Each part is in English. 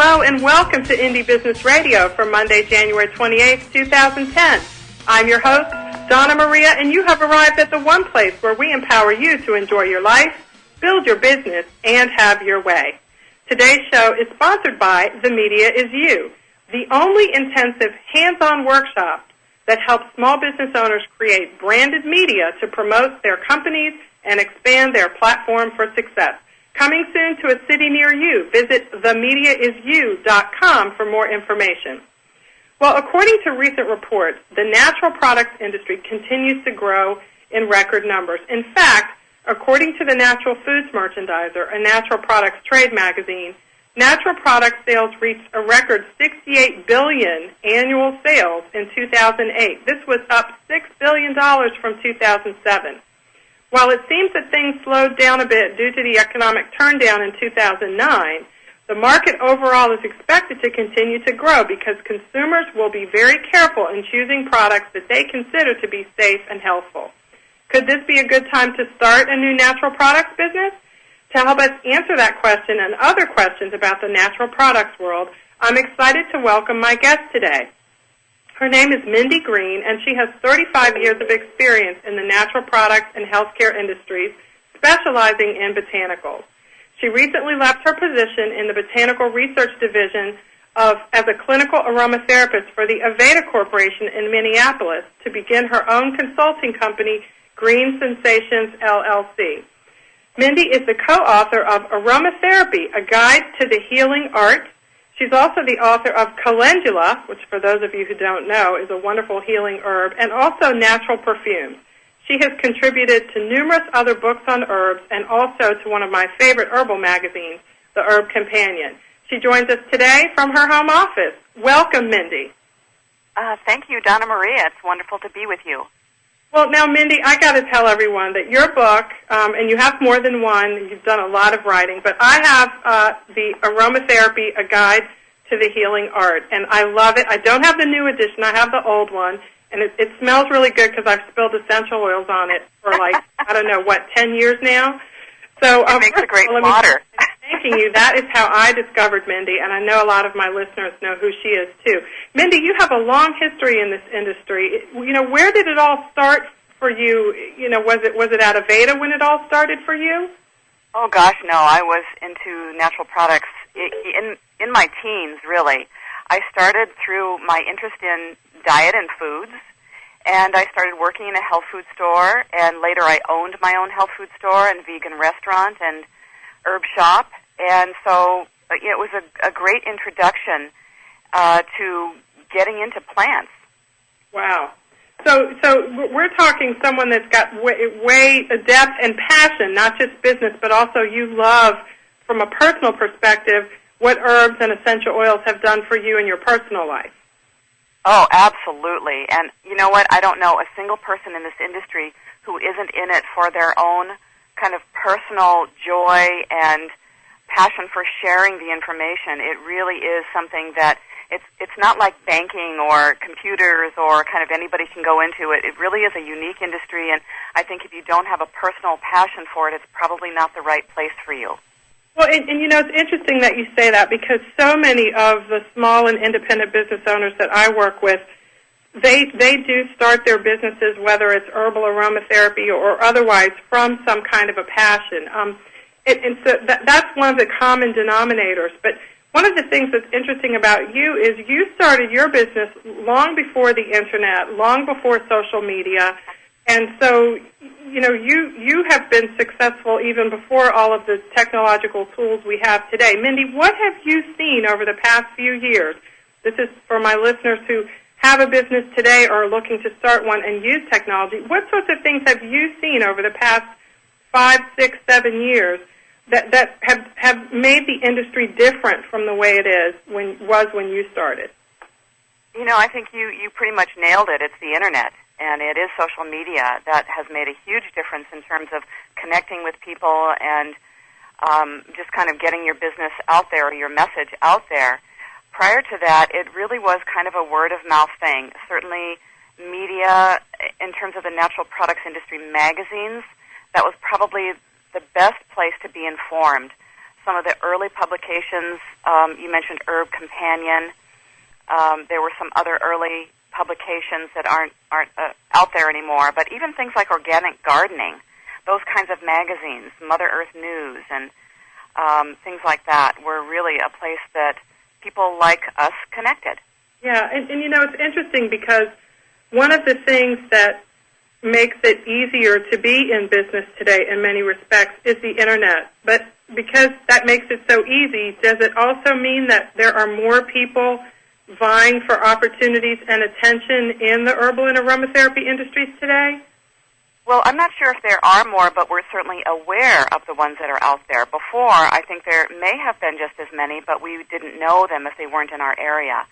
Hello and welcome to Indie Business Radio for Monday, January 28th, 2010. I'm your host, Donna Maria, and you have arrived at the one place where we empower you to enjoy your life, build your business, and have your way. Today's show is sponsored by The Media Is You, the only intensive hands-on workshop that helps small business owners create branded media to promote their companies and expand their platform for success. Coming soon to a city near you. Visit themediaisyou.com for more information. Well, according to recent reports, the natural products industry continues to grow in record numbers. In fact, according to the Natural Foods Merchandiser, a natural products trade magazine, natural product sales reached a record $68 billion annual sales in 2008. This was up $6 billion from 2007. While it seems that things slowed down a bit due to the economic turndown in 2009, the market overall is expected to continue to grow because consumers will be very careful in choosing products that they consider to be safe and healthful. Could this be a good time to start a new natural products business? To help us answer that question and other questions about the natural products world, I'm excited to welcome my guest today. Her name is Mindy Green, and she has 35 years of experience in the natural products and healthcare industries, specializing in botanicals. She recently left her position in the Botanical Research Division as a clinical aromatherapist for the Aveda Corporation in Minneapolis to begin her own consulting company, Green Sensations, LLC. Mindy is the co-author of Aromatherapy, A Guide to the Healing Art. She's also the author of Calendula, which for those of you who don't know is a wonderful healing herb, and also Natural Perfumes. She has contributed to numerous other books on herbs and also to one of my favorite herbal magazines, The Herb Companion. She joins us today from her home office. Welcome, Mindy. Thank you, Donna Maria. It's wonderful to be with you. Well, now, Mindy, I got to tell everyone that your book, and you have more than one, you've done a lot of writing, but I have the Aromatherapy, A Guide to the Healing Art, and I love it. I don't have the new edition. I have the old one, and it smells really good because I've spilled essential oils on it for 10 years now? So it makes a great water. Thanking you. That is how I discovered Mindy, and I know a lot of my listeners know who she is, too. Mindy, you have a long history in this industry. Where did it all start for you? Was it at Aveda when it all started for you? Oh, gosh, no. I was into natural products in my teens, really. I started through my interest in diet and foods, and I started working in a health food store, and later I owned my own health food store and vegan restaurant and herb shop, and so it was a great introduction to getting into plants. Wow. So we're talking someone that's got way depth and passion, not just business, but also you love, from a personal perspective, what herbs and essential oils have done for you in your personal life. Oh, absolutely. And you know what? I don't know a single person in this industry who isn't in it for their own kind of personal joy and passion for sharing the information. It really is something that it's not like banking or computers or kind of anybody can go into it. It really is a unique industry, and I think if you don't have a personal passion for it, it's probably not the right place for you. Well, and it's interesting that you say that because so many of the small and independent business owners that I work with, they do start their businesses, whether it's herbal aromatherapy or otherwise, from some kind of a passion. And so that's one of the common denominators. But one of the things that's interesting about you is you started your business long before the Internet, long before social media, and so, you have been successful even before all of the technological tools we have today. Mindy, what have you seen over the past few years? This is for my listeners who have a business today or are looking to start one and use technology. What sorts of things have you seen over the past 5, 6, 7 years that have made the industry different from the way it was when you started? I think you pretty much nailed it. It's the Internet. And it is social media that has made a huge difference in terms of connecting with people and just kind of getting your business out there or your message out there. Prior to that, it really was kind of a word-of-mouth thing. Certainly media, in terms of the natural products industry magazines, that was probably the best place to be informed. some of the early publications. You mentioned Herb Companion. There were some other early publications that aren't out there anymore, but even things like Organic Gardening, those kinds of magazines, Mother Earth News, and things like that were really a place that people like us connected. Yeah, and it's interesting because one of the things that makes it easier to be in business today in many respects is the Internet. But because that makes it so easy, does it also mean that there are more people vying for opportunities and attention in the herbal and aromatherapy industries today? Well, I'm not sure if there are more, but we're certainly aware of the ones that are out there. Before, I think there may have been just as many, but we didn't know them if they weren't in our area.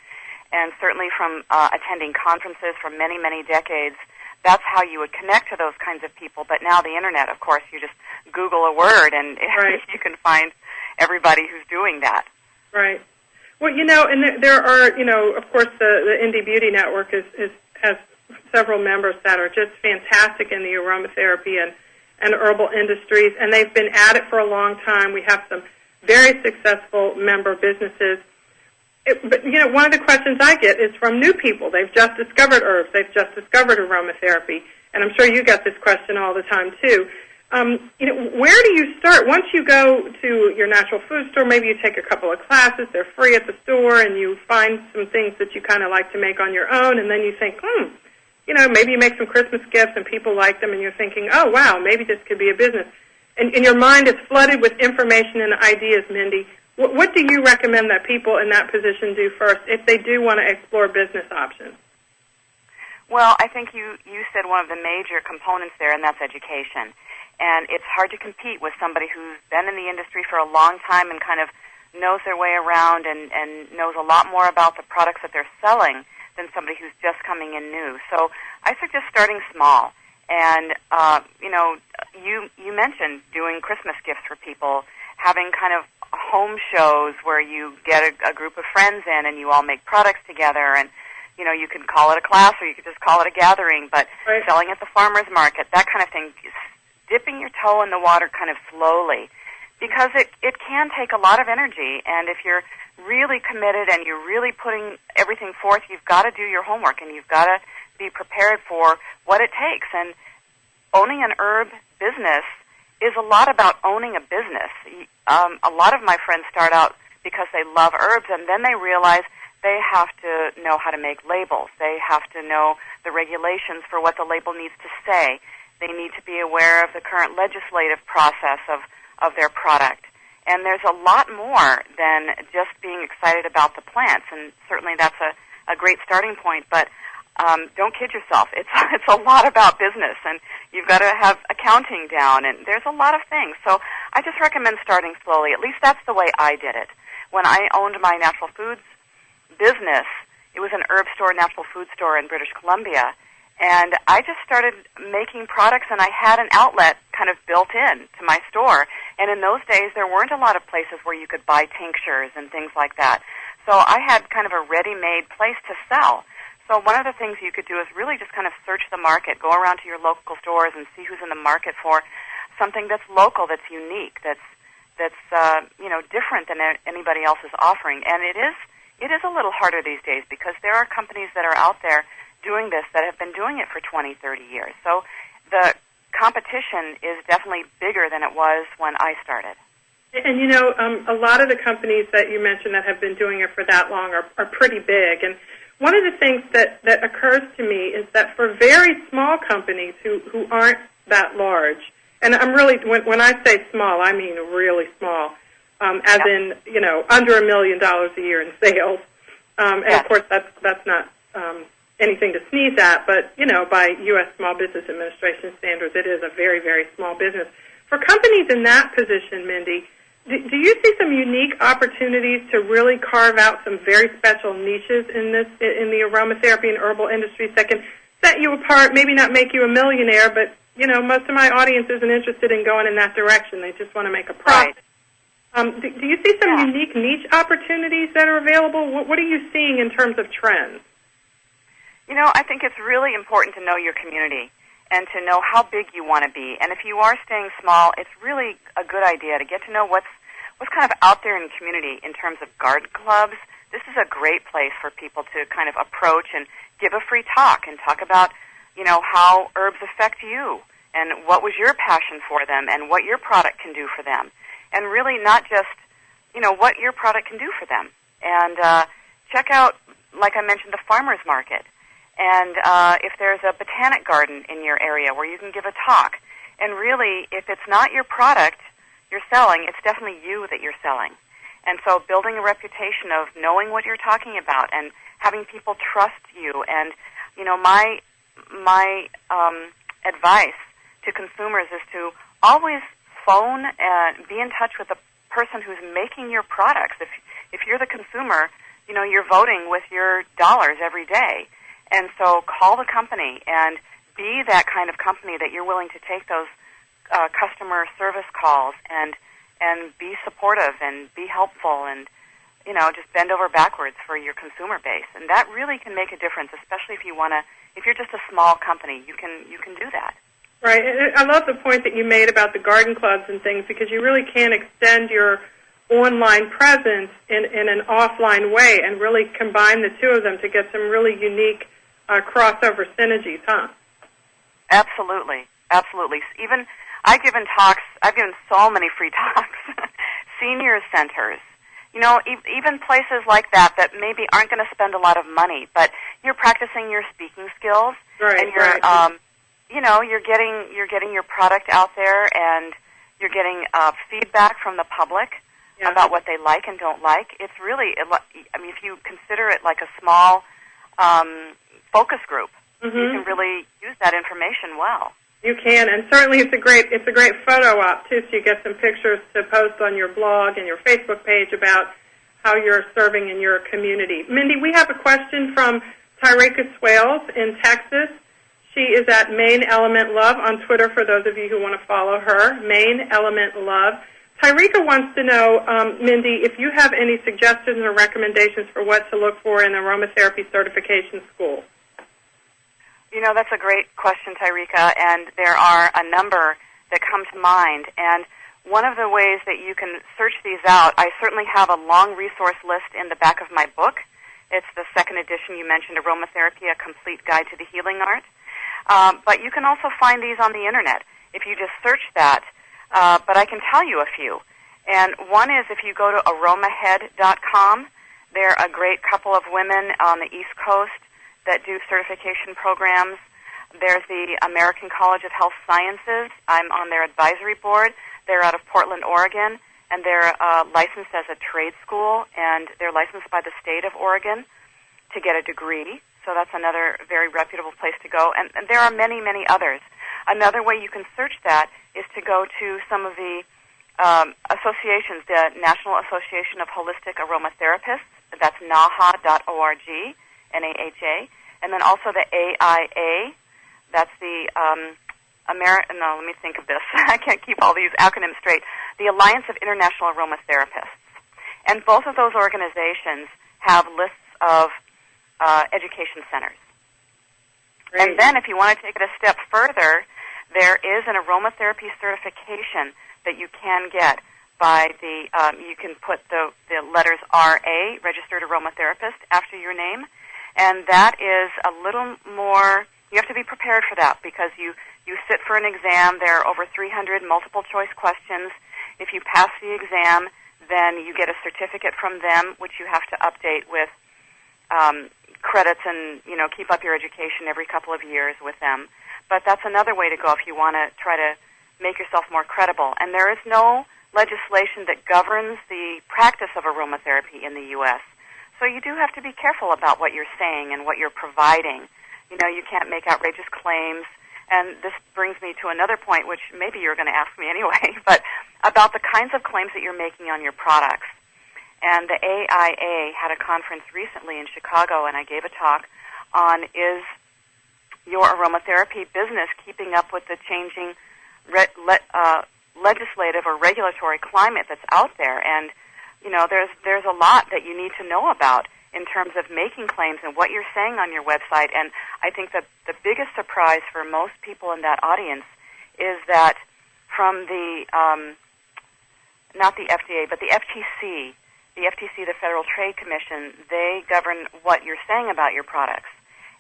And certainly from attending conferences for many, many decades, that's how you would connect to those kinds of people. But now the Internet, of course, you just Google a word and right. You can find everybody who's doing that. Right. Well, and there are, of course, the Indie Beauty Network has several members that are just fantastic in the aromatherapy and herbal industries, and they've been at it for a long time. We have some very successful member businesses. But one of the questions I get is from new people. They've just discovered herbs. They've just discovered aromatherapy. And I'm sure you get this question all the time, too. Where do you start? Once you go to your natural food store, maybe you take a couple of classes. They're free at the store, and you find some things that you kind of like to make on your own, and then you think, maybe you make some Christmas gifts, and people like them, and you're thinking, oh, wow, maybe this could be a business. And your mind is flooded with information and ideas, Mindy. What do you recommend that people in that position do first if they do want to explore business options? Well, I think you said one of the major components there, and that's education. And it's hard to compete with somebody who's been in the industry for a long time and kind of knows their way around and knows a lot more about the products that they're selling than somebody who's just coming in new. So I suggest starting small. And, you mentioned doing Christmas gifts for people, having kind of home shows where you get a group of friends in and you all make products together, and you can call it a class or you could just call it a gathering, but right. Selling at the farmer's market, that kind of thing, dipping your toe in the water kind of slowly, because it can take a lot of energy, and if you're really committed and you're really putting everything forth, you've got to do your homework and you've got to be prepared for what it takes. And owning an herb business is a lot about owning a business. A lot of my friends start out because they love herbs, and then they realize they have to know how to make labels. They have to know the regulations for what the label needs to say. They need to be aware of the current legislative process of their product. And there's a lot more than just being excited about the plants, and certainly that's a great starting point, but don't kid yourself. It's a lot about business, and you've got to have accounting down, and there's a lot of things. So I just recommend starting slowly. At least that's the way I did it. When I owned my natural foods business, it was an herb store, natural food store in British Columbia, and I just started making products, and I had an outlet kind of built in to my store. And in those days, there weren't a lot of places where you could buy tinctures and things like that. So I had kind of a ready-made place to sell. So one of the things you could do is really just kind of search the market, go around to your local stores and see who's in the market for something that's local, that's unique, that's different than anybody else is offering. And it is a little harder these days because there are companies that are out there doing this that have been doing it for 20, 30 years. So the competition is definitely bigger than it was when I started. And, a lot of the companies that you mentioned that have been doing it for that long are pretty big. And one of the things that occurs to me is that for very small companies who aren't that large, and I'm really, when I say small, I mean really small, as in, under $1 million a year in sales. And, of course, that's not anything to sneeze at, but, by U.S. Small Business Administration standards, it is a very, very small business. For companies in that position, Mindy, do you see some unique opportunities to really carve out some very special niches in the aromatherapy and herbal industries that can set you apart, maybe not make you a millionaire, but, most of my audience isn't interested in going in that direction. They just want to make a profit. Right. Do you see some unique niche opportunities that are available? What are you seeing in terms of trends? I think it's really important to know your community and to know how big you want to be. And if you are staying small, it's really a good idea to get to know what's what's kind of out there in the community in terms of garden clubs, this is a great place for people to kind of approach and give a free talk and talk about, how herbs affect you and what was your passion for them and what your product can do for them. And really not just, what your product can do for them. And check out, like I mentioned, the farmer's market. And if there's a botanic garden in your area where you can give a talk. And really, if it's not your product you're selling, it's definitely you that you're selling. And so building a reputation of knowing what you're talking about and having people trust you. And, my advice to consumers is to always phone and be in touch with the person who's making your products. If you're the consumer, you're voting with your dollars every day. And so call the company and be that kind of company that you're willing to take those customer service calls and be supportive and be helpful and, just bend over backwards for your consumer base. And that really can make a difference, especially if you're just a small company, you can do that. Right. I love the point that you made about the garden clubs and things, because you really can extend your online presence in an offline way and really combine the two of them to get some really unique crossover synergies, huh? Absolutely. Even I've given so many free talks, senior centers, even places like that maybe aren't going to spend a lot of money, but you're practicing your speaking skills, right, and you're, right. You're getting your product out there, and you're getting feedback from the public about what they like and don't like. It's really, if you consider it like a small focus group, you can really use that information well. You can, and certainly it's a great photo op too. So you get some pictures to post on your blog and your Facebook page about how you're serving in your community. Mindy, we have a question from Tyreka Swales in Texas. She is at Main Element Love on Twitter for those of you who want to follow her. Main Element Love. Tyreka wants to know, Mindy, if you have any suggestions or recommendations for what to look for in aromatherapy certification school. That's a great question, Tyreka, and there are a number that come to mind. And one of the ways that you can search these out, I certainly have a long resource list in the back of my book. It's the second edition you mentioned, Aromatherapy, A Complete Guide to the Healing Art. But you can also find these on the Internet if you just search that. But I can tell you a few. And one is if you go to aromahead.com, there are a great couple of women on the East Coast that do certification programs. There's the American College of Health Sciences. I'm on their advisory board. They're out of Portland, Oregon, and they're licensed as a trade school, and they're licensed by the state of Oregon to get a degree. So that's another very reputable place to go. And there are many, many others. Another way you can search that is to go to some of the associations, the National Association of Holistic Aromatherapists. That's NAHA.org, NAHA. And then also the AIA. That's the let me think of this. I can't keep all these acronyms straight. The Alliance of International Aromatherapists. And both of those organizations have lists of education centers. Great. And then if you want to take it a step further, there is an aromatherapy certification that you can get by the, you can put the letters RA, Registered Aromatherapist, after your name. And that is a little more, you have to be prepared for that because you sit for an exam. There are over 300 multiple choice questions. If you pass the exam, then you get a certificate from them, which you have to update with credits and, keep up your education every couple of years with them. But that's another way to go if you want to try to make yourself more credible. And there is no legislation that governs the practice of aromatherapy in the U.S. So you do have to be careful about what you're saying and what you're providing. You can't make outrageous claims. And this brings me to another point, which maybe you're going to ask me anyway, but about the kinds of claims that you're making on your products. And the AIA had a conference recently in Chicago, and I gave a talk on is your aromatherapy business keeping up with the changing legislative or regulatory climate that's out there. And, there's a lot that you need to know about in terms of making claims and what you're saying on your website. And I think that the biggest surprise for most people in that audience is that from the not the FDA, but the FTC. The FTC, the Federal Trade Commission, they govern what you're saying about your products.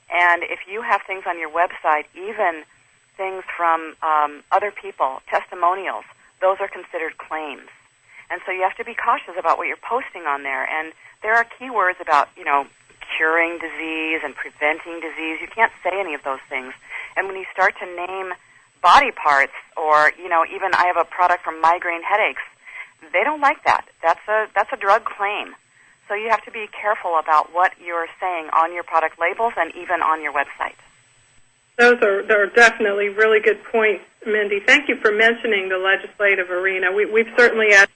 And if you have things on your website, even things from other people, testimonials, those are considered claims. And so you have to be cautious about what you're posting on there. And there are keywords about, curing disease and preventing disease. You can't say any of those things. And when you start to name body parts or, even I have a product for migraine headaches, they don't like that. That's a drug claim. So you have to be careful about what you're saying on your product labels and even on your website. Those are definitely really good points, Mindy. Thank you for mentioning the legislative arena. We've certainly at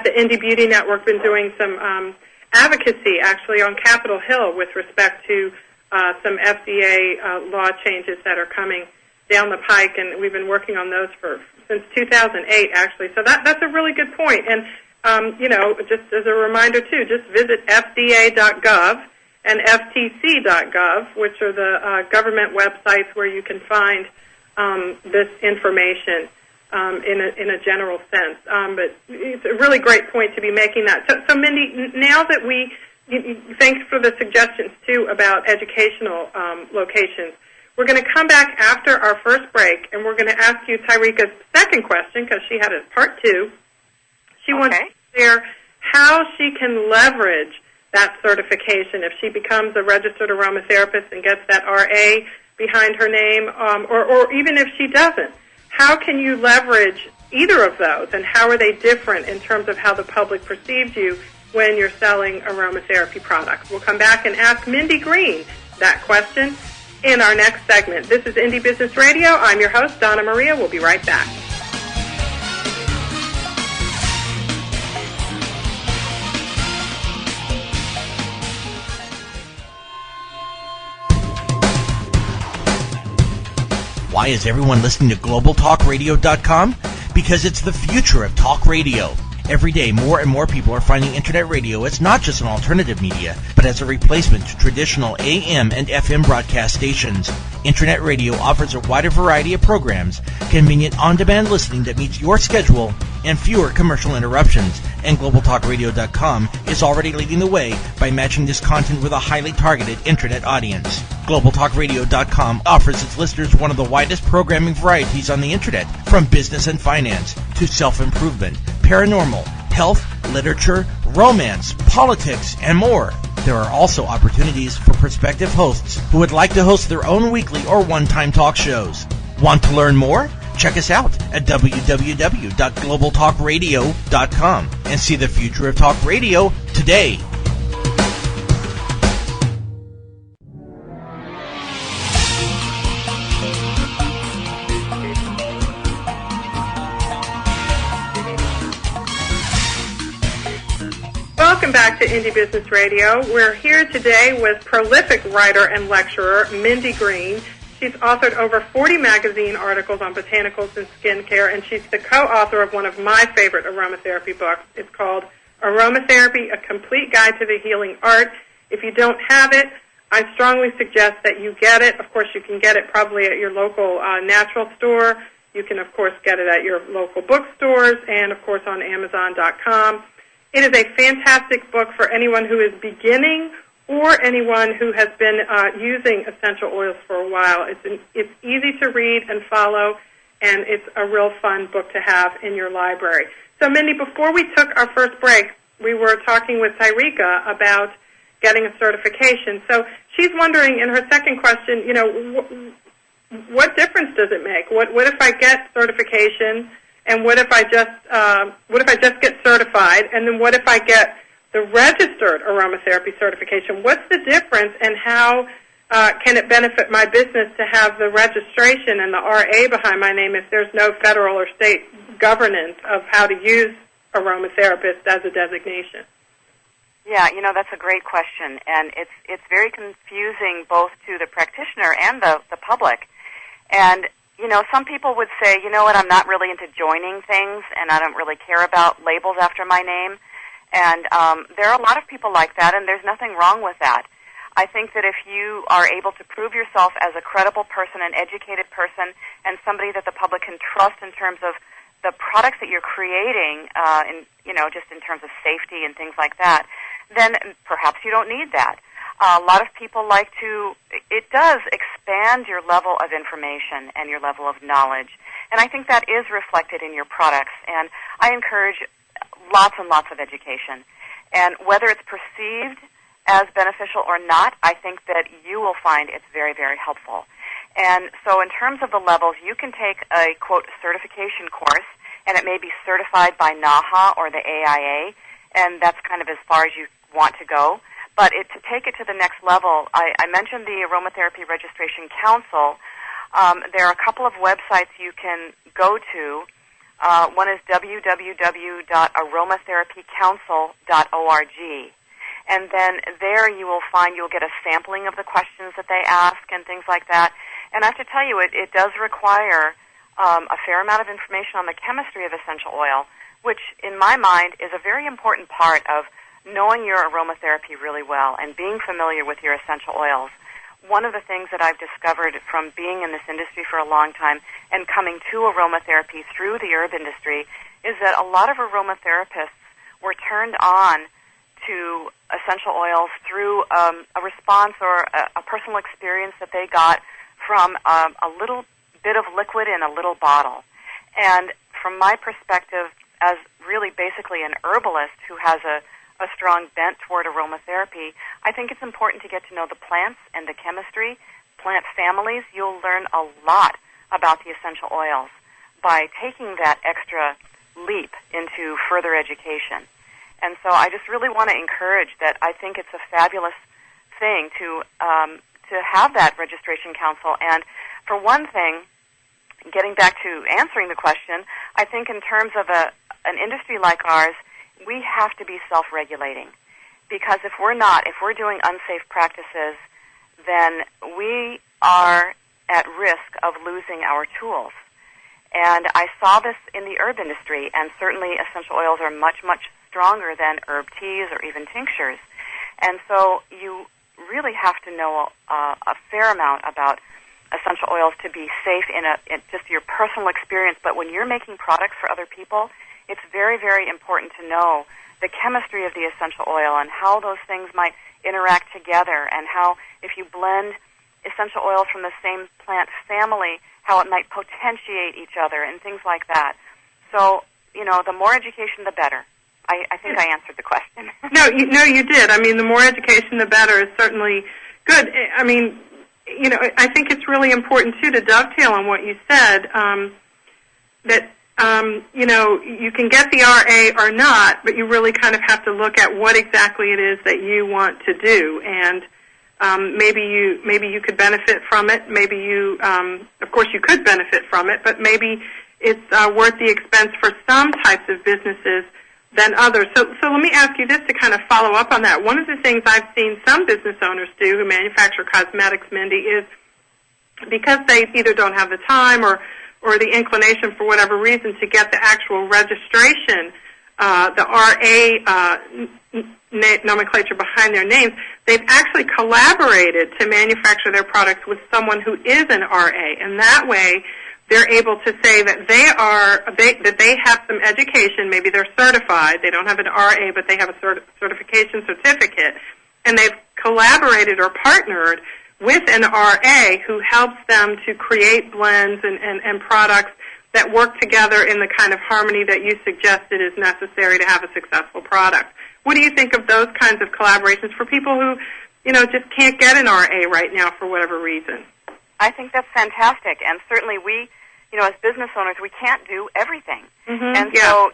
the Indie Beauty Network been doing some advocacy actually on Capitol Hill with respect to some FDA law changes that are coming down the pike, and we've been working on those since 2008 actually. So that's a really good point. And just as a reminder too, just visit FDA.gov and FTC.gov, which are the government websites where you can find this information in a general sense. But it's a really great point to be making that. So Mindy, now that thanks for the suggestions too about educational locations. We're going to come back after our first break, and we're going to ask you Tyrika's second question because she had a part two. She wants to share how she can leverage that certification if she becomes a registered aromatherapist and gets that RA behind her name, or even if she doesn't. How can you leverage either of those, and how are they different in terms of how the public perceives you when you're selling aromatherapy products? We'll come back and ask Mindy Green that question in our next segment. This is Indie Business Radio. I'm your host, Donna Maria. We'll be right back. Why is everyone listening to GlobalTalkRadio.com? Because it's the future of talk radio. Every day, more and more people are finding Internet radio as not just an alternative media, but as a replacement to traditional AM and FM broadcast stations. Internet radio offers a wider variety of programs, convenient on-demand listening that meets your schedule, and fewer commercial interruptions. And GlobalTalkRadio.com is already leading the way by matching this content with a highly targeted Internet audience. GlobalTalkRadio.com offers its listeners one of the widest programming varieties on the Internet, from business and finance to self-improvement, paranormal, health, literature, romance, politics, and more. There are also opportunities for prospective hosts who would like to host their own weekly or one-time talk shows. Want to learn more? Check us out at www.globaltalkradio.com and see the future of talk radio today. Welcome back to Indie Business Radio. We're here today with prolific writer and lecturer Mindy Green. She's authored over 40 magazine articles on botanicals and skincare, and she's the co-author of one of my favorite aromatherapy books. It's called Aromatherapy, A Complete Guide to the Healing Art. If you don't have it, I strongly suggest that you get it. Of course, you can get it probably at your local natural store. You can, of course, get it at your local bookstores and, of course, on Amazon.com. It is a fantastic book for anyone who is beginning or anyone who has been using essential oils for a while. It's easy to read and follow, and it's a real fun book to have in your library. So, Mindy, before we took our first break, we were talking with Tyrika about getting a certification. So she's wondering in her second question, what difference does it make? What if I get certification, and what if I just get certified, and then what if I get the registered aromatherapy certification? What's the difference, and how can it benefit my business to have the registration and the RA behind my name if there's no federal or state governance of how to use aromatherapist as a designation? Yeah, that's a great question, and it's very confusing both to the practitioner and the public. And, some people would say, I'm not really into joining things, and I don't really care about labels after my name. And there are a lot of people like that, and there's nothing wrong with that. I think that if you are able to prove yourself as a credible person, an educated person, and somebody that the public can trust in terms of the products that you're creating, just in terms of safety and things like that, then perhaps you don't need that. A lot of people it does expand your level of information and your level of knowledge. And I think that is reflected in your products. And I encourage lots and lots of education. And whether it's perceived as beneficial or not, I think that you will find it's very, very helpful. And so in terms of the levels, you can take a, quote, certification course, and it may be certified by NAHA or the AIA, and that's kind of as far as you want to go. But to take it to the next level, I mentioned the Aromatherapy Registration Council. There are a couple of websites you can go to. One is www.aromatherapycouncil.org. And then there you'll get a sampling of the questions that they ask and things like that. And I have to tell you, it does require a fair amount of information on the chemistry of essential oil, which in my mind is a very important part of knowing your aromatherapy really well and being familiar with your essential oils. One of the things that I've discovered from being in this industry for a long time and coming to aromatherapy through the herb industry is that a lot of aromatherapists were turned on to essential oils through a response or a personal experience that they got from a little bit of liquid in a little bottle. And from my perspective, as really basically an herbalist who has a strong bent toward aromatherapy, I think it's important to get to know the plants and the chemistry, plant families. You'll learn a lot about the essential oils by taking that extra leap into further education. And so I just really want to encourage that. I think it's a fabulous thing to have that registration council. And for one thing, getting back to answering the question, I think in terms of an industry like ours, we have to be self-regulating. Because if we're doing unsafe practices, then we are at risk of losing our tools. And I saw this in the herb industry, and certainly essential oils are much, much stronger than herb teas or even tinctures. And so you really have to know a fair amount about essential oils to be safe in just your personal experience. But when you're making products for other people, it's very, very important to know the chemistry of the essential oil and how those things might interact together, and how if you blend essential oils from the same plant family, how it might potentiate each other and things like that. So, the more education, the better. I think I answered the question. No, you did. I mean, the more education, the better is certainly good. I mean, I think it's really important, too, to dovetail on what you said, that, you can get the RA or not, but you really kind of have to look at what exactly it is that you want to do. And maybe you could benefit from it. Maybe you, of course, you could benefit from it, but maybe it's worth the expense for some types of businesses than others. So let me ask you this to kind of follow up on that. One of the things I've seen some business owners do who manufacture cosmetics, Mindy, is because they either don't have the time or the inclination for whatever reason to get the actual registration, the RA nomenclature behind their names, they've actually collaborated to manufacture their products with someone who is an RA, and that way they're able to say that they have some education. Maybe they're certified. They don't have an RA, but they have a certification certificate, and they've collaborated or partnered with an RA who helps them to create blends and products that work together in the kind of harmony that you suggested is necessary to have a successful product. What do you think of those kinds of collaborations for people who, just can't get an RA right now for whatever reason? I think that's fantastic, and certainly we, as business owners, we can't do everything. Mm-hmm, and so,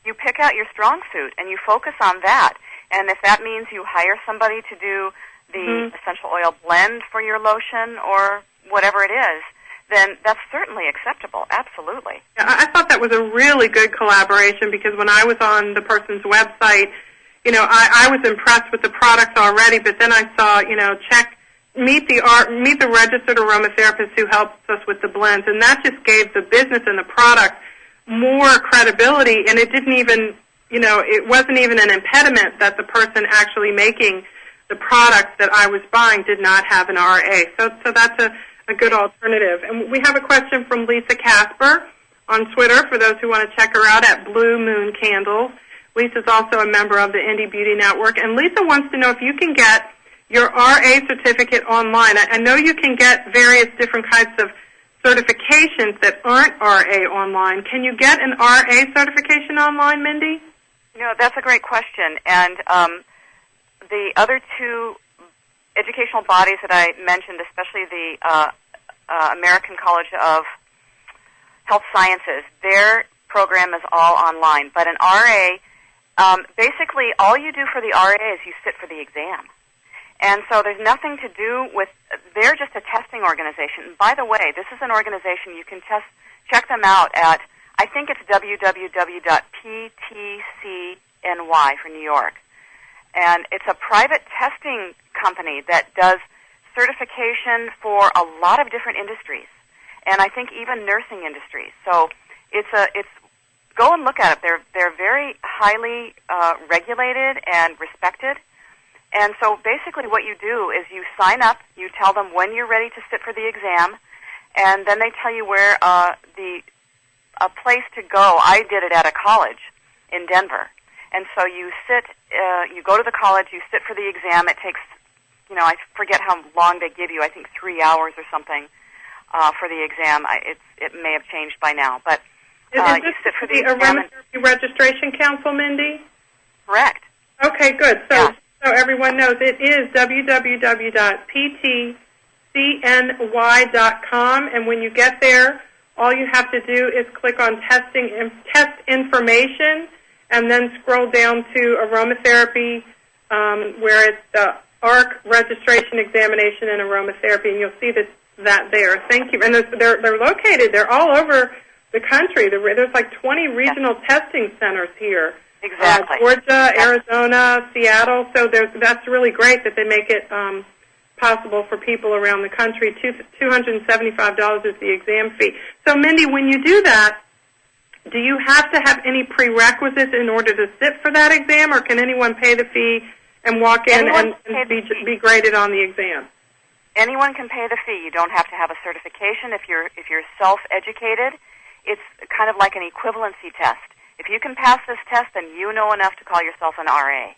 you pick out your strong suit and you focus on that. And if that means you hire somebody to do the essential oil blend for your lotion or whatever it is, then that's certainly acceptable. Absolutely. Yeah, I thought that was a really good collaboration because when I was on the person's website, I was impressed with the products already, but then I saw, meet the registered aromatherapist who helps us with the blends, and that just gave the business and the product more credibility, and it didn't even, it wasn't even an impediment that the person actually making the products that I was buying did not have an RA. So that's a good alternative. And we have a question from Lisa Casper on Twitter for those who want to check her out at Blue Moon Candles. Lisa's also a member of the Indie Beauty Network. And Lisa wants to know if you can get your RA certificate online. I know you can get various different types of certifications that aren't RA online. Can you get an RA certification online, Mindy? That's a great question. And the other two educational bodies that I mentioned, especially the American College of Health Sciences, their program is all online. But an RA, basically all you do for the RA is you sit for the exam. And so there's nothing to do with, they're just a testing organization. And by the way, this is an organization you can check them out at, I think it's www.ptcny for New York. And it's a private testing company that does certification for a lot of different industries, and I think even nursing industries. So it's go and look at it. They're very highly regulated and respected. And so basically what you do is you sign up, you tell them when you're ready to sit for the exam, and then they tell you where a place to go. I did it at a college in Denver. And so you sit, you go to the college, you sit for the exam. It takes, I forget how long they give you, I think 3 hours or something for the exam. It may have changed by now. But you sit for the exam. Aromatherapy Registration Council, Mindy? Correct. Okay, good. So everyone knows, it is www.ptcny.com, and when you get there, all you have to do is click on test information, and then scroll down to aromatherapy, where it's the ARC registration examination and aromatherapy, and you'll see that there. Thank you. And they're located. They're all over the country. There's like 20 regional testing centers here. Exactly. Georgia, Arizona, Seattle. So that's really great that they make it possible for people around the country. $275 is the exam fee. So, Mindy, when you do that, do you have to have any prerequisites in order to sit for that exam, or can anyone pay the fee and walk in and be graded on the exam? Anyone can pay the fee. You don't have to have a certification. If you're self-educated, it's kind of like an equivalency test. If you can pass this test, then you know enough to call yourself an RA.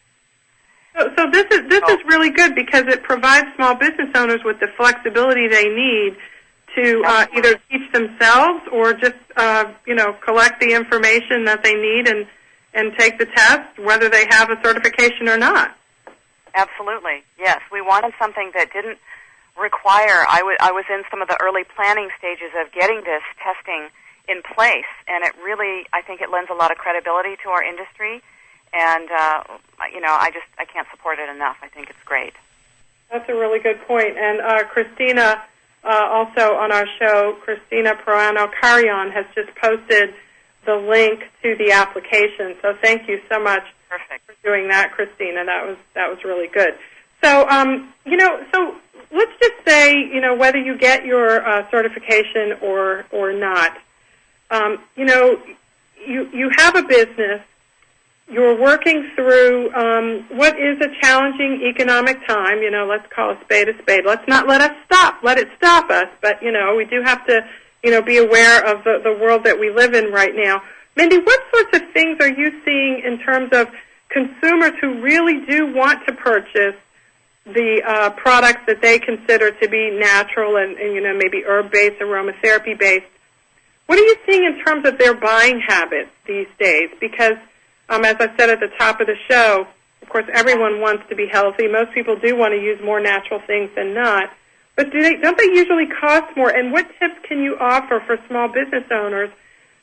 So this is really good, because it provides small business owners with the flexibility they need to either teach themselves or just collect the information that they need and take the test, whether they have a certification or not. Absolutely, yes. We wanted something that didn't require. I was in some of the early planning stages of getting this testing in place, and it really, I think it lends a lot of credibility to our industry, and I can't support it enough. I think it's great. That's a really good point. And Christina, also on our show, Christina Proano-Carrion has just posted the link to the application. So thank you so much for doing that, Christina. That was really good. So so let's just say whether you get your certification or not. You have a business. You're working through what is a challenging economic time. Let's call a spade a spade. Let's not let it stop us. But we do have to be aware of the world that we live in right now. Mindy, what sorts of things are you seeing in terms of consumers who really do want to purchase the products that they consider to be natural and maybe herb-based, aromatherapy-based? What are you seeing in terms of their buying habits these days? Because, as I said at the top of the show, of course, everyone wants to be healthy. Most people do want to use more natural things than not. But don't they usually cost more? And what tips can you offer for small business owners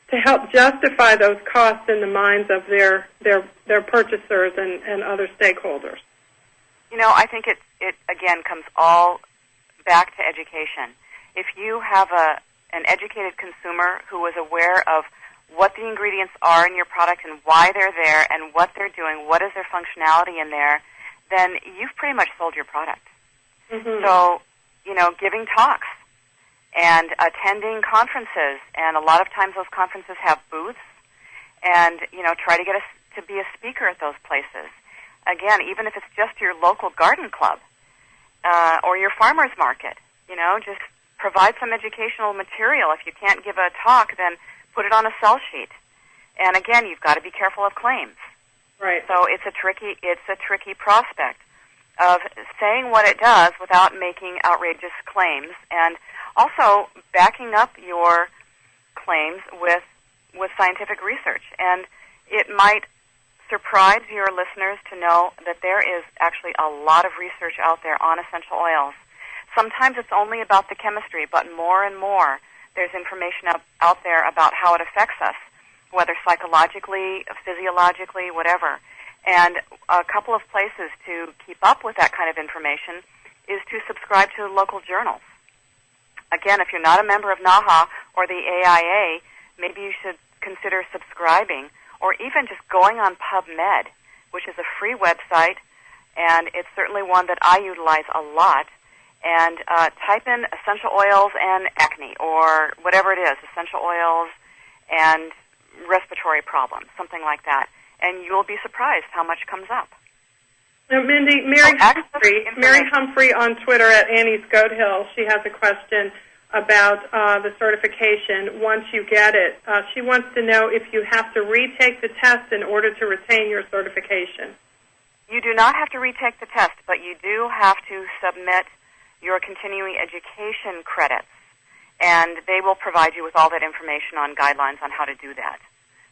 to help justify those costs in the minds of their purchasers and other stakeholders? I think it again comes all back to education. If you have an educated consumer who is aware of what the ingredients are in your product and why they're there and what they're doing, what is their functionality in there, then you've pretty much sold your product. Mm-hmm. So, giving talks and attending conferences, and a lot of times those conferences have booths, and, try to get to be a speaker at those places. Again, even if it's just your local garden club or your farmer's market, just provide some educational material. If you can't give a talk, then put it on a sell sheet. And again, you've got to be careful of claims. Right. So it's a tricky prospect of saying what it does without making outrageous claims, and also backing up your claims with scientific research. And it might surprise your listeners to know that there is actually a lot of research out there on essential oils. Sometimes it's only about the chemistry, but more and more there's information out there about how it affects us, whether psychologically, physiologically, whatever. And a couple of places to keep up with that kind of information is to subscribe to local journals. Again, if you're not a member of NAHA or the AIA, maybe you should consider subscribing, or even just going on PubMed, which is a free website, and it's certainly one that I utilize a lot. And type in essential oils and acne, or whatever it is, essential oils and respiratory problems, something like that. And you'll be surprised how much comes up. Now, Mindy, Mary Humphrey on Twitter at Annie's Goat Hill, she has a question about the certification once you get it. She wants to know if you have to retake the test in order to retain your certification. You do not have to retake the test, but you do have to submit your continuing education credits, and they will provide you with all that information on guidelines on how to do that.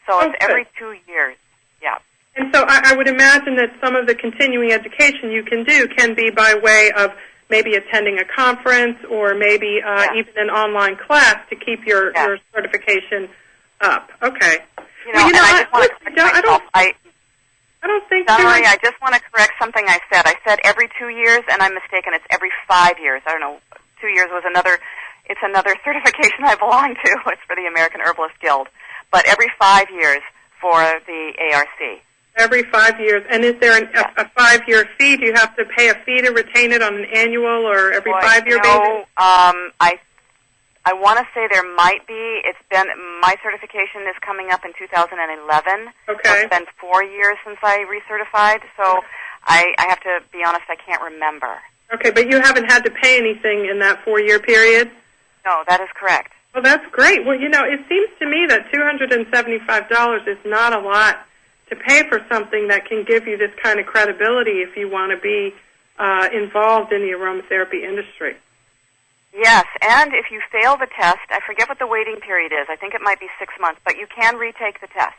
So it's every 2 years. Yeah. And so I would imagine that some of the continuing education you can do can be by way of maybe attending a conference or maybe even an online class to keep your certification up. Okay. I just want to correct something I said. I said every 2 years, and I'm mistaken. It's every 5 years. I don't know. 2 years was another. It's another certification I belong to. It's for the American Herbalist Guild. But every 5 years for the ARC. Every 5 years. And is there a 5-year fee? Do you have to pay a fee to retain it on an annual or every 5-year basis? I want to say there might be. It's been, my certification is coming up in 2011. Okay. It's been 4 years since I recertified, so I have to be honest, I can't remember. Okay, but you haven't had to pay anything in that 4-year period? No, that is correct. Well, that's great. Well, it seems to me that $275 is not a lot to pay for something that can give you this kind of credibility if you want to be involved in the aromatherapy industry. Yes, and if you fail the test, I forget what the waiting period is. I think it might be 6 months, but you can retake the test.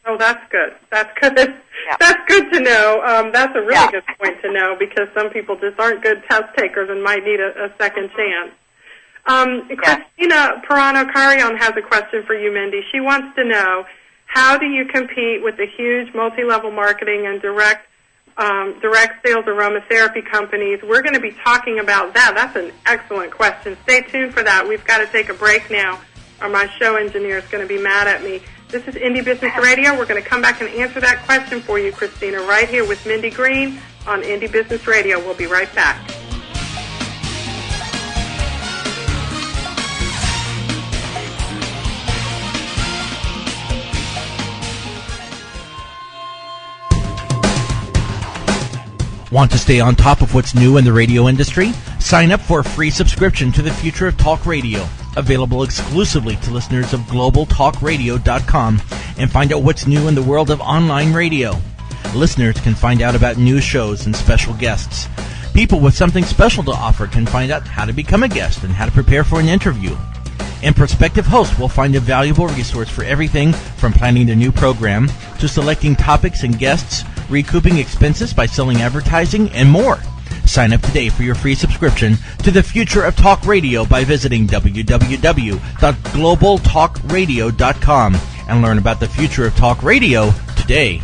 Oh, that's good. That's good. Yeah. That's good to know. That's a really good point to know because some people just aren't good test takers and might need a second chance. Christina Perano-Carrion has a question for you, Mindy. She wants to know, how do you compete with the huge multi-level marketing and direct sales aromatherapy companies? We're going to be talking about that. That's an excellent question. Stay tuned for that. We've got to take a break now, or my show engineer is going to be mad at me. This is Indie Business Radio. We're going to come back and answer that question for you, Christina, right here with Mindy Green on Indie Business Radio. We'll be right back. Want to stay on top of what's new in the radio industry? Sign up for a free subscription to the Future of Talk Radio, available exclusively to listeners of globaltalkradio.com, and find out what's new in the world of online radio. Listeners can find out about new shows and special guests. People with something special to offer can find out how to become a guest and how to prepare for an interview. And prospective hosts will find a valuable resource for everything from planning their new program to selecting topics and guests, recouping expenses by selling advertising, and more. Sign up today for your free subscription to the Future of Talk Radio by visiting www.globaltalkradio.com and learn about the future of talk radio today.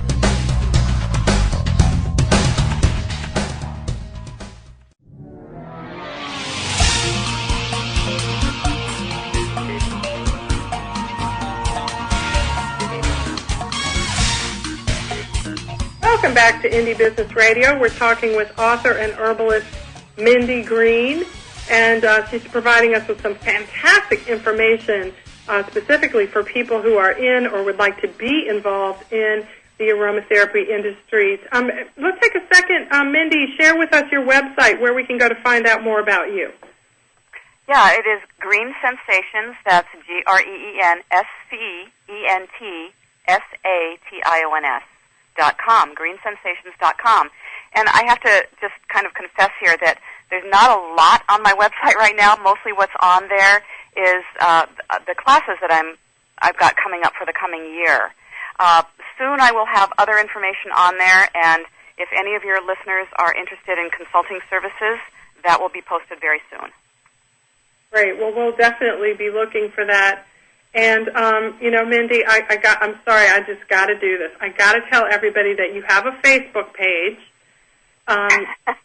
Welcome back to Indie Business Radio. We're talking with author and herbalist Mindy Green, and she's providing us with some fantastic information specifically for people who are in or would like to be involved in the aromatherapy industries. Let's take a second. Mindy, share with us your website where we can go to find out more about you. Yeah, it is Green Sensations. That's GreenSensations.com, greensensations.com. And I have to just kind of confess here that there's not a lot on my website right now. Mostly what's on there is the classes that I've got coming up for the coming year. Soon I will have other information on there, and if any of your listeners are interested in consulting services, that will be posted very soon. Great. Well, we'll definitely be looking for that. And, Mindy, I'm sorry, I just got to do this. I got to tell everybody that you have a Facebook page.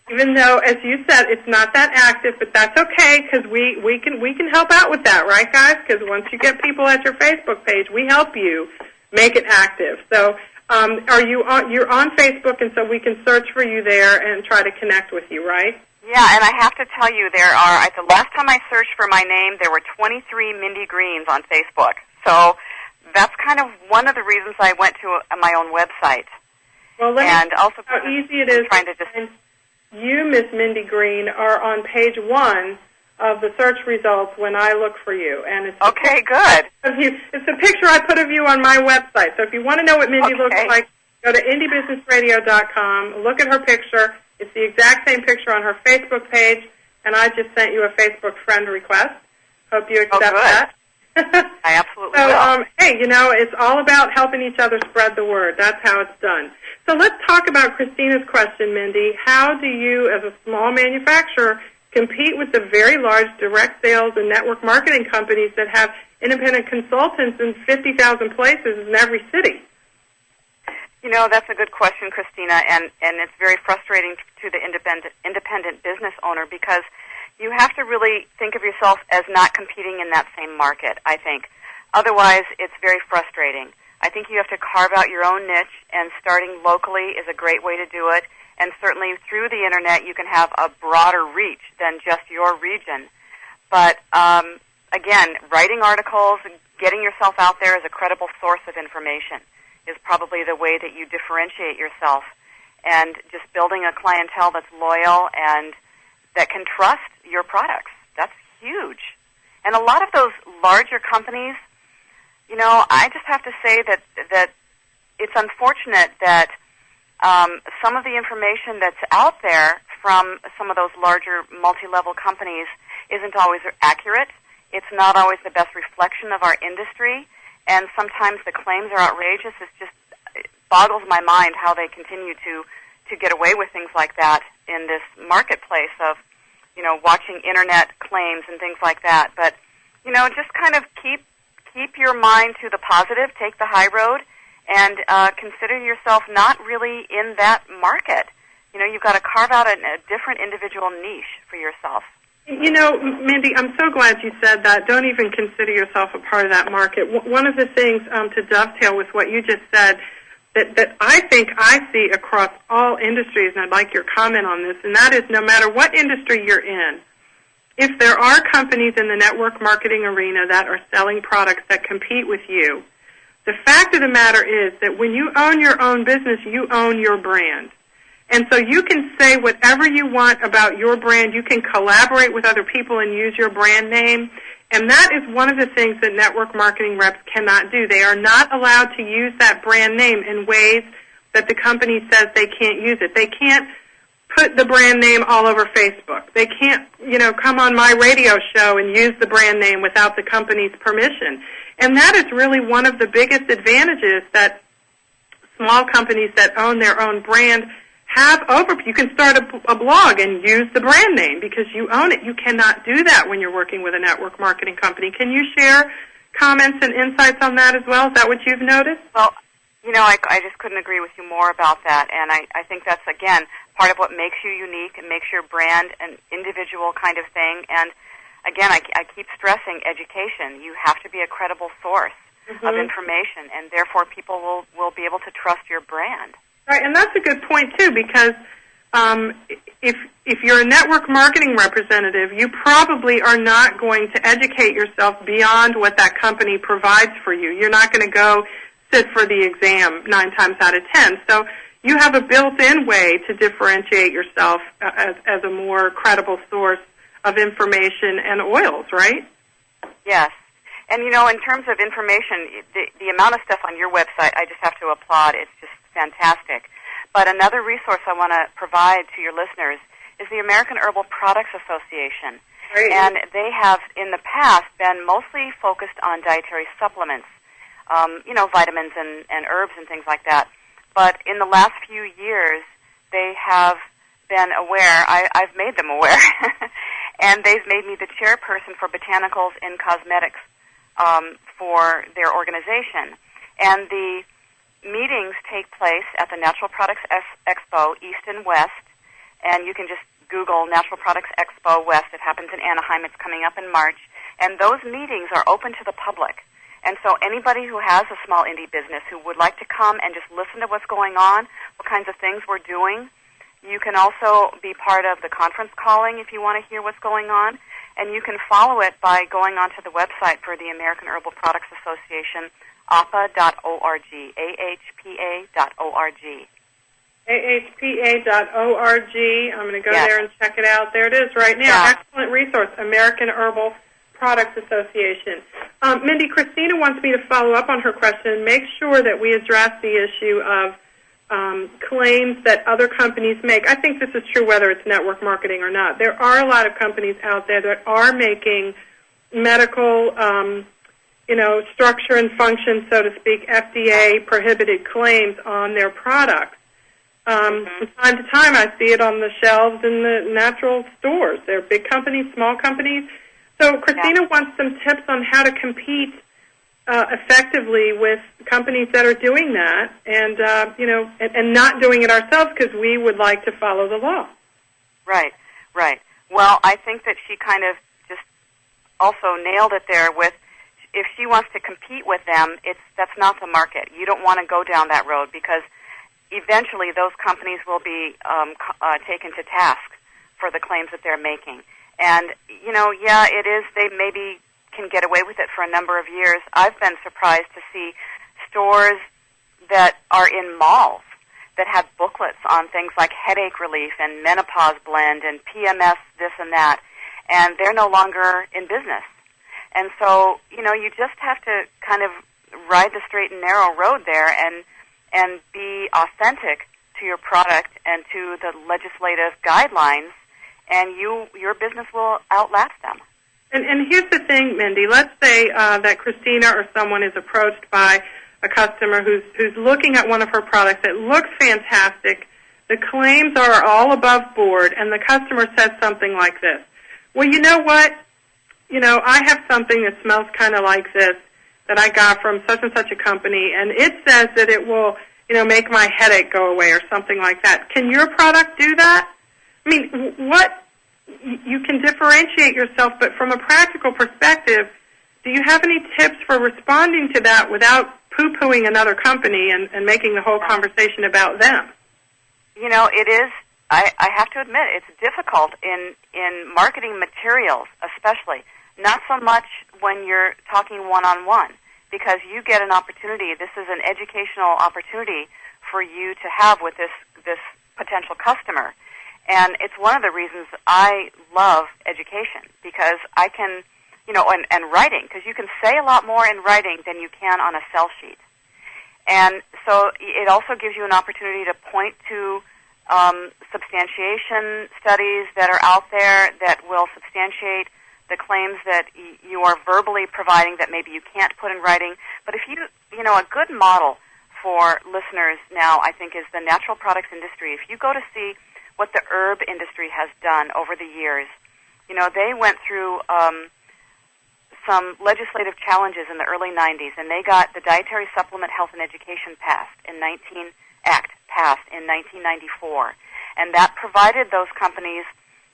Even though, as you said, it's not that active, but that's okay because we can help out with that, right, guys? Because once you get people at your Facebook page, we help you make it active. So, you're on Facebook, and so we can search for you there and try to connect with you, right? Yeah, and I have to tell you, the last time I searched for my name, there were 23 Mindy Greens on Facebook. So that's kind of one of the reasons I went to my own website. Well, let me also how easy it is trying to just... You, Miss Mindy Green, are on page 1 of the search results when I look for you. And it's okay, good. It's a picture I put of you on my website. So if you want to know what Mindy looks like, go to indiebusinessradio.com, look at her picture. It's the exact same picture on her Facebook page, and I just sent you a Facebook friend request. Hope you accept that. I absolutely will. Hey, it's all about helping each other spread the word. That's how it's done. So let's talk about Christina's question, Mindy. How do you, as a small manufacturer, compete with the very large direct sales and network marketing companies that have independent consultants in 50,000 places in every city? That's a good question, Christina, and it's very frustrating to the independent business owner because you have to really think of yourself as not competing in that same market, I think. Otherwise, it's very frustrating. I think you have to carve out your own niche, and starting locally is a great way to do it. And certainly through the Internet, you can have a broader reach than just your region. But, again, writing articles, getting yourself out there as a credible source of information is probably the way that you differentiate yourself. And just building a clientele that's loyal and that can trust your products. That's huge. And a lot of those larger companies, I just have to say that it's unfortunate that some of the information that's out there from some of those larger multi-level companies isn't always accurate. It's not always the best reflection of our industry, and sometimes the claims are outrageous. It boggles my mind how they continue to get away with things like that in this marketplace of, watching Internet claims and things like that. But, just kind of keep your mind to the positive, take the high road, and consider yourself not really in that market. You've got to carve out a different individual niche for yourself. Mindy, I'm so glad you said that. Don't even consider yourself a part of that market. One of the things to dovetail with what you just said that I think I see across all industries, and I'd like your comment on this, and that is no matter what industry you're in, if there are companies in the network marketing arena that are selling products that compete with you, the fact of the matter is that when you own your own business, you own your brand. And so you can say whatever you want about your brand. You can collaborate with other people and use your brand name. And that is one of the things that network marketing reps cannot do. They are not allowed to use that brand name in ways that the company says they can't use it. They can't put the brand name all over Facebook. They can't, come on my radio show and use the brand name without the company's permission. And that is really one of the biggest advantages that small companies that own their own brand have over. You can start a blog and use the brand name because you own it. You cannot do that when you're working with a network marketing company. Can you share comments and insights on that as well? Is that what you've noticed? Well, I just couldn't agree with you more about that. And I think that's, again, part of what makes you unique and makes your brand an individual kind of thing. And, again, I keep stressing education. You have to be a credible source of information, and therefore people will be able to trust your brand. Right, and that's a good point, too, because if you're a network marketing representative, you probably are not going to educate yourself beyond what that company provides for you. You're not going to go sit for the exam 9 times out of 10. So you have a built-in way to differentiate yourself as a more credible source of information and oils, right? Yes. And, in terms of information, the amount of stuff on your website, I just have to applaud. It's just fantastic. But another resource I want to provide to your listeners is the American Herbal Products Association. Right. And they have, in the past, been mostly focused on dietary supplements, vitamins and herbs and things like that. But in the last few years, they have been aware, I've made them aware, and they've made me the chairperson for botanicals in cosmetics for their organization. And the meetings take place at the Natural Products Expo East and West, and you can just Google Natural Products Expo West. It happens in Anaheim. It's coming up in March. And those meetings are open to the public. And so anybody who has a small indie business who would like to come and just listen to what's going on, what kinds of things we're doing, you can also be part of the conference calling if you want to hear what's going on. And you can follow it by going onto the website for the American Herbal Products Association, AHPA.org, AHPA.org. AHPA.org. I'm going to go there and check it out. There it is right now. Yeah. Excellent resource, American Herbal Products Association. Mindy, Christina wants me to follow up on her question and make sure that we address the issue of claims that other companies make. I think this is true whether it's network marketing or not. There are a lot of companies out there that are making medical, structure and function, so to speak, FDA-prohibited claims on their products. From time to time, I see it on the shelves in the natural stores. They're big companies, small companies. So Christina wants some tips on how to compete effectively with companies that are doing that, and and not doing it ourselves because we would like to follow the law. Right. Well, I think that she kind of just also nailed it there with, if she wants to compete with them, that's not the market. You don't want to go down that road because eventually those companies will be taken to task for the claims that they're making. And, it is, they maybe can get away with it for a number of years. I've been surprised to see stores that are in malls that have booklets on things like headache relief and menopause blend and PMS this and that, and they're no longer in business. And so, you just have to kind of ride the straight and narrow road there and be authentic to your product and to the legislative guidelines, and your business will outlast them. And here's the thing, Mindy. Let's say that Christina or someone is approached by a customer who's looking at one of her products that looks fantastic. The claims are all above board, and the customer says something like this. Well, you know what? I have something that smells kind of like this that I got from such and such a company, and it says that it will, make my headache go away or something like that. Can your product do that? I mean, you can differentiate yourself, but from a practical perspective, do you have any tips for responding to that without poo-pooing another company and making the whole conversation about them? It is, I have to admit, it's difficult in marketing materials, especially. Not so much when you're talking one-on-one, because you get an opportunity. This is an educational opportunity for you to have with this potential customer. And it's one of the reasons I love education, because I can, and writing, because you can say a lot more in writing than you can on a sell sheet. And so it also gives you an opportunity to point to substantiation studies that are out there that will substantiate the claims that you are verbally providing that maybe you can't put in writing. But if a good model for listeners now, I think, is the natural products industry. If you go to see what the herb industry has done over the years, they went through some legislative challenges in the early 90s, and they got the Dietary Supplement Health and Education passed in 1994. And that provided those companies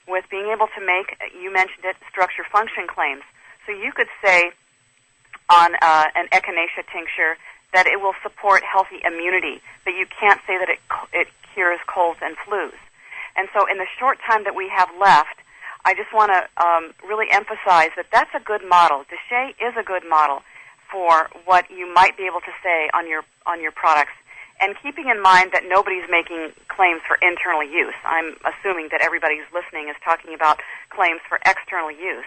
with being able to make, you mentioned it, structure function claims. So you could say on an echinacea tincture that it will support healthy immunity, but you can't say that it cures colds and flus. And so in the short time that we have left, I just want to really emphasize that that's a good model. Deshay is a good model for what you might be able to say on your products. and keeping in mind that nobody's making claims for internal use. I'm assuming that everybody who's listening is talking about claims for external use.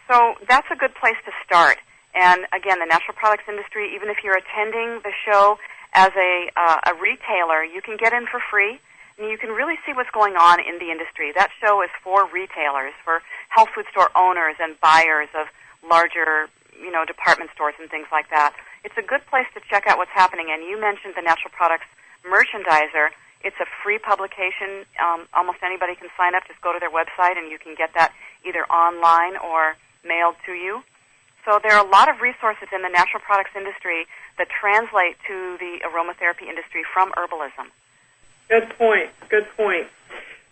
So that's a good place to start. And again, the natural products industry, even if you're attending the show as a retailer, you can get in for free, and you can really see what's going on in the industry. That show is for retailers, for health food store owners and buyers of larger, department stores and things like that. It's a good place to check out what's happening. And you mentioned the Natural Products Merchandiser. It's a free publication. Almost anybody can sign up. Just go to their website, and you can get that either online or mailed to you. So there are a lot of resources in the natural products industry that translate to the aromatherapy industry from herbalism. Good point. Good point.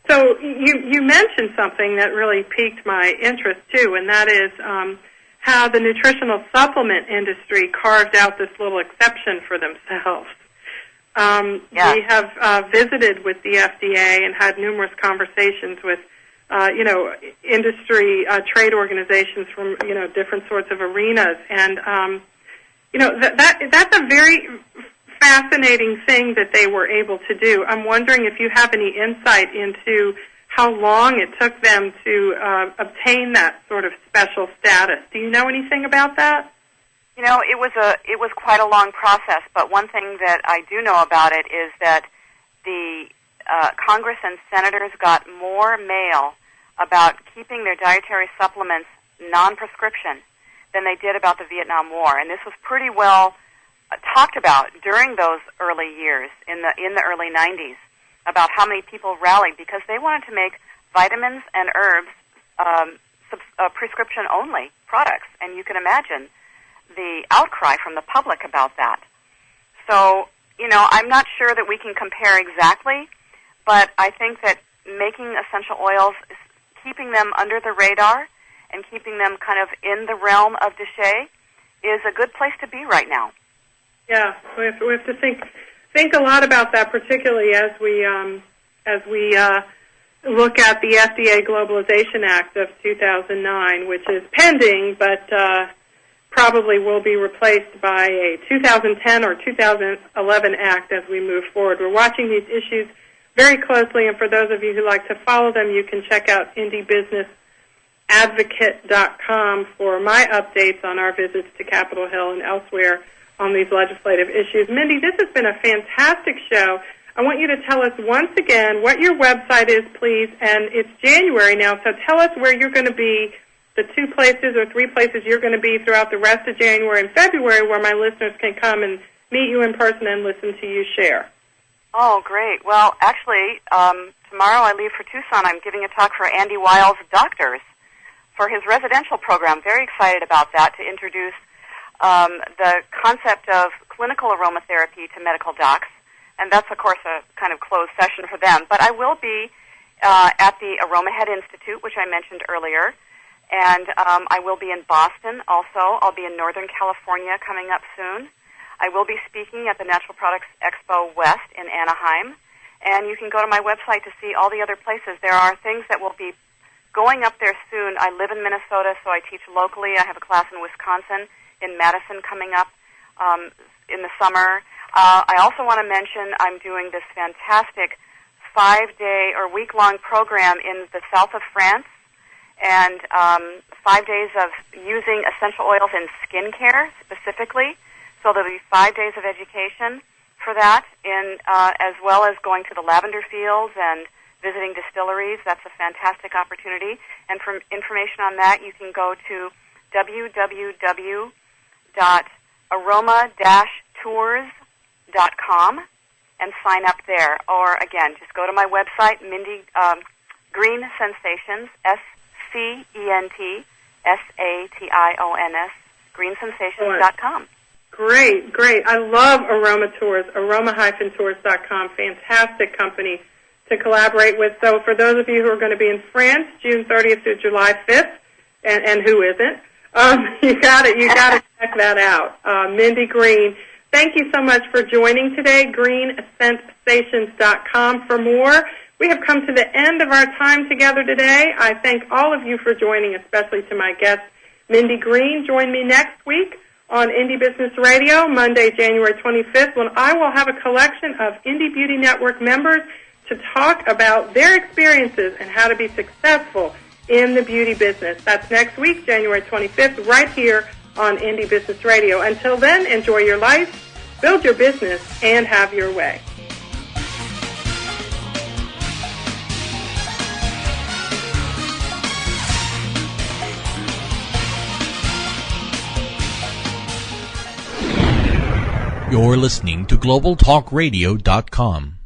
So you mentioned something that really piqued my interest, too, and that is how the nutritional supplement industry carved out this little exception for themselves. We have visited with the FDA and had numerous conversations with industry trade organizations from different sorts of arenas, and that's a very fascinating thing that they were able to do. I'm wondering if you have any insight into how long it took them to obtain that sort of special status. Do you know anything about that? It was quite a long process, but one thing that I do know about it is that the Congress and senators got more mail about keeping their dietary supplements non-prescription than they did about the Vietnam War, and this was pretty well talked about during those early years in the early 90s about how many people rallied because they wanted to make vitamins and herbs prescription-only products, and you can imagine the outcry from the public about that. So, I'm not sure that we can compare exactly, but I think that making essential oils, keeping them under the radar and keeping them kind of in the realm of Déchet is a good place to be right now. Yeah, we have to think a lot about that, particularly as we look at the FDA Globalization Act of 2009, which is pending, but probably will be replaced by a 2010 or 2011 act as we move forward. We're watching these issues very closely, and for those of you who like to follow them, you can check out indiebusinessadvocate.com for my updates on our visits to Capitol Hill and elsewhere on these legislative issues. Mindy, this has been a fantastic show. I want you to tell us once again what your website is, please, and it's January now, so tell us where you're going to be, the 2 places or 3 places you're going to be throughout the rest of January and February where my listeners can come and meet you in person and listen to you share. Oh, great. Well, actually, tomorrow I leave for Tucson. I'm giving a talk for Andy Weil's doctors for his residential program. Very excited about that, to introduce the concept of clinical aromatherapy to medical docs. And that's, of course, a kind of closed session for them. But I will be at the AromaHead Institute, which I mentioned earlier. And I will be in Boston also. I'll be in Northern California coming up soon. I will be speaking at the Natural Products Expo West in Anaheim, and you can go to my website to see all the other places. There are things that will be going up there soon. I live in Minnesota, so I teach locally. I have a class in Wisconsin, in Madison coming up in the summer. I also want to mention I'm doing this fantastic 5-day or week-long program in the south of France, and 5 days of using essential oils in skincare specifically. So there'll be 5 days of education for that, as well as going to the lavender fields and visiting distilleries. That's a fantastic opportunity. And for information on that, you can go to www.aroma-tours.com and sign up there. Or, again, just go to my website, Mindy Green Sensations, SCENTSATIONS, greensensations.com. Great. I love Aroma Tours, aroma-tours.com. Fantastic company to collaborate with. So for those of you who are going to be in France, June 30th through July 5th, and who isn't, you got to check that out. Mindy Green, thank you so much for joining today. greensensations.com for more. We have come to the end of our time together today. I thank all of you for joining, especially to my guest, Mindy Green. Join me next week on Indie Business Radio, Monday, January 25th, when I will have a collection of Indie Beauty Network members to talk about their experiences and how to be successful in the beauty business. That's next week, January 25th, right here on Indie Business Radio. Until then, enjoy your life, build your business, and have your way. You're listening to GlobalTalkRadio.com.